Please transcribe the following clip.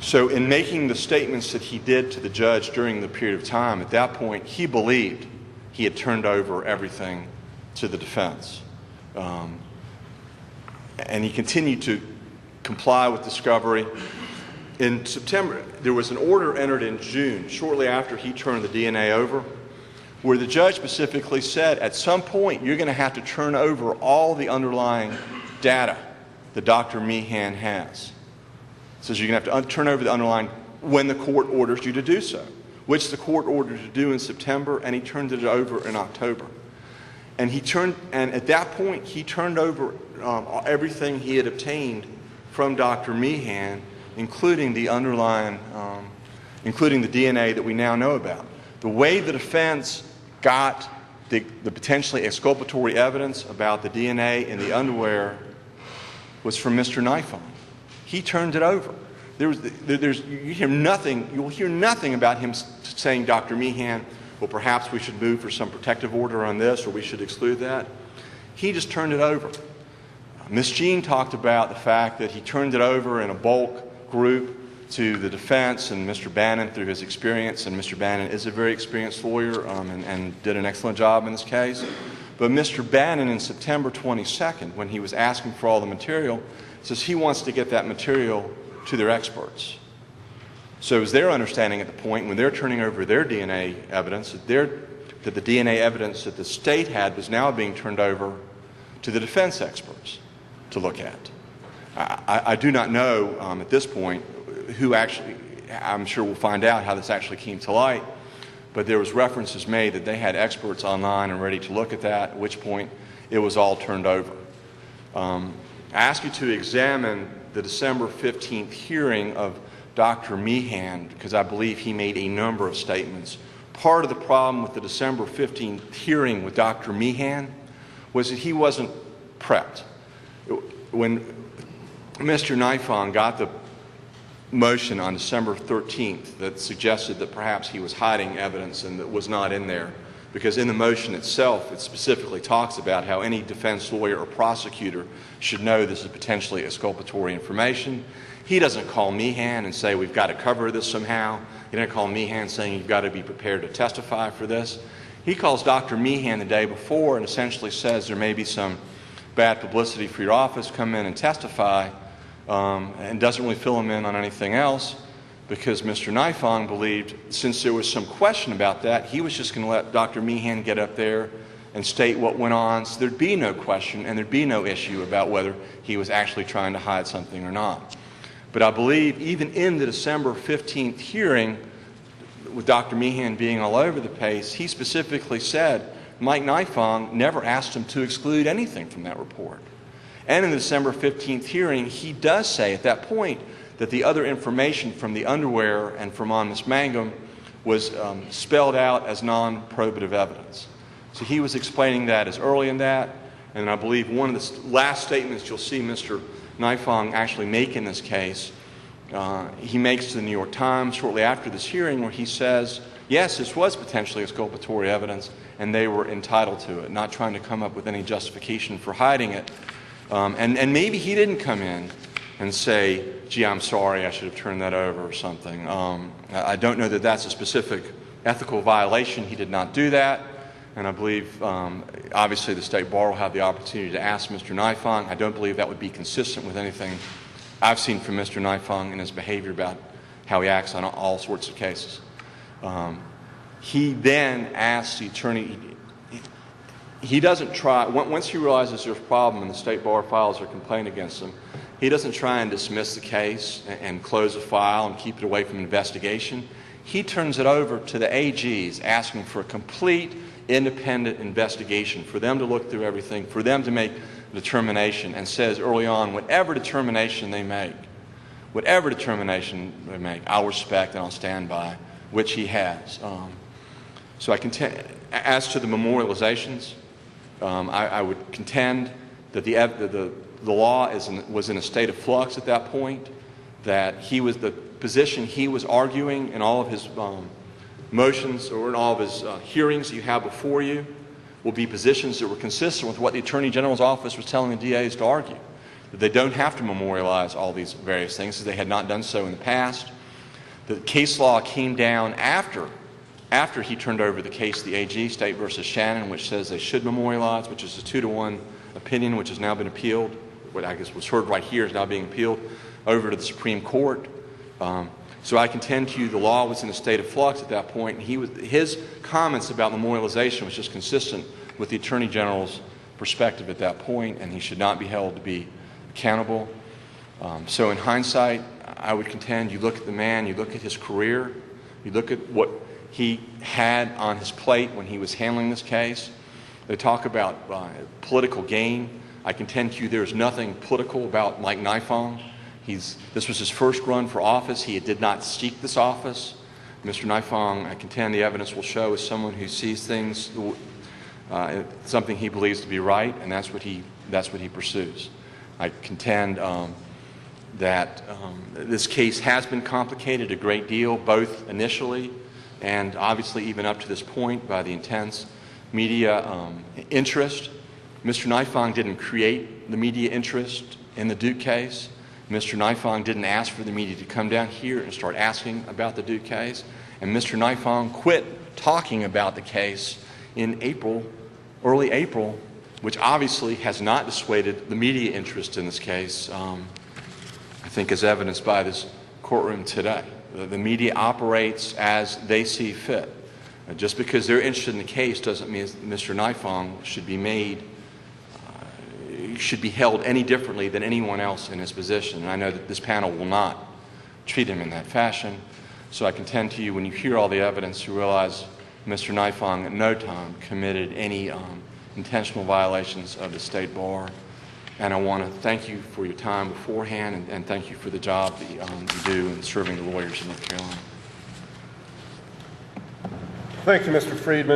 So in making the statements that he did to the judge during the period of time, at that point, he believed he had turned over everything to the defense. And he continued to comply with discovery. In September, there was an order entered in June, shortly after he turned the DNA over, where the judge specifically said, at some point, you're going to have to turn over all the underlying data that Dr. Meehan has. It says you're going to have to turn over the underlying when the court orders you to do so, which the court ordered to do in September, and he turned it over in October. And at that point, he turned over everything he had obtained from Dr. Meehan, including the underlying, including the DNA that we now know about. The way the defense got the potentially exculpatory evidence about the DNA in the underwear was from Mr. Nifong. He turned it over. You'll hear nothing about him saying, Dr. Meehan, well, perhaps we should move for some protective order on this, or we should exclude that. He just turned it over. Ms. Jean talked about the fact that he turned it over in a bulk group to the defense and Mr. Bannon through his experience, and Mr. Bannon is a very experienced lawyer and did an excellent job in this case. But Mr. Bannon, in September 22nd, when he was asking for all the material, says he wants to get that material to their experts. So it was their understanding at the point when they're turning over their DNA evidence that the DNA evidence that the state had was now being turned over to the defense experts to look at. I do not know at this point who actually, I'm sure we'll find out how this actually came to light, but there was references made that they had experts online and ready to look at that, at which point it was all turned over. I ask you to examine the December 15th hearing of Dr. Meehan, because I believe he made a number of statements. Part of the problem with the December 15th hearing with Dr. Meehan was that he wasn't prepped. When Mr. Nifong got the motion on December 13th that suggested that perhaps he was hiding evidence and that was not in there, because in the motion itself it specifically talks about how any defense lawyer or prosecutor should know this is potentially exculpatory information. He doesn't call Meehan and say we've got to cover this somehow. He doesn't call Meehan saying you've got to be prepared to testify for this. He calls Dr. Meehan the day before and essentially says there may be some bad publicity for your office, come in and testify, and doesn't really fill him in on anything else, because Mr. Nifong believed since there was some question about that, he was just going to let Dr. Meehan get up there and state what went on, so there'd be no question and there'd be no issue about whether he was actually trying to hide something or not. But I believe even in the December 15th hearing, with Dr. Meehan being all over the place, he specifically said Mike Nifong never asked him to exclude anything from that report. And in the December 15th hearing, he does say at that point that the other information from the underwear and from on Ms. Mangum was spelled out as non-probative evidence. So he was explaining that as early in that, and I believe one of the last statements you'll see Mr. Nifong actually make in this case, he makes to the New York Times shortly after this hearing, where he says, yes, this was potentially exculpatory evidence and they were entitled to it, not trying to come up with any justification for hiding it. And maybe he didn't come in and say, gee, I'm sorry, I should have turned that over or something. I don't know that that's a specific ethical violation. He did not do that. And I believe, obviously, the State Bar will have the opportunity to ask Mr. Nifong. I don't believe that would be consistent with anything I've seen from Mr. Nifong and his behavior about how he acts on all sorts of cases. He then asks the attorney, he doesn't try, once he realizes there's a problem and the State Bar files a complaint against him, he doesn't try and dismiss the case and close the file and keep it away from investigation. He turns it over to the AGs, asking for a complete independent investigation, for them to look through everything, for them to make a determination, and says early on, whatever determination they make, I'll respect and I'll stand by, which he has. So I contend, as to the memorializations, I would contend that the law was in a state of flux at that point, that the position he was arguing in all of his motions or in all of his hearings that you have before you will be positions that were consistent with what the Attorney General's office was telling the DAs to argue. that they don't have to memorialize all these various things, as they had not done so in the past. The case law came down after he turned over the case to the AG, State versus Shannon, which says they should memorialize, which is a 2-to-1 opinion, which has now been appealed. What I guess was heard right here is now being appealed over to the Supreme Court. So I contend to you the law was in a state of flux at that point, and his comments about memorialization was just consistent with the Attorney General's perspective at that point, and he should not be held to be accountable. So in hindsight, I would contend you look at the man, you look at his career, you look at what he had on his plate when he was handling this case. They talk about political gain. I contend to you there is nothing political about Mike Nifong. This was his first run for office. He did not seek this office. Mr. Nifong, I contend the evidence will show, is someone who sees things, something he believes to be right, and that's what he pursues. I contend that this case has been complicated a great deal, both initially and obviously even up to this point by the intense media interest. Mr. Nifong didn't create the media interest in the Duke case. Mr. Nifong didn't ask for the media to come down here and start asking about the Duke case. And Mr. Nifong quit talking about the case in early April, which obviously has not dissuaded the media interest in this case, I think as evidenced by this courtroom today. The media operates as they see fit. Just because they're interested in the case doesn't mean Mr. Nifong should be held any differently than anyone else in his position. And I know that this panel will not treat him in that fashion. So I contend to you, when you hear all the evidence, you realize Mr. Nifong at no time committed any intentional violations of the state bar. And I want to thank you for your time beforehand, and thank you for the job that you do in serving the lawyers in North Carolina. Thank you, Mr. Friedman.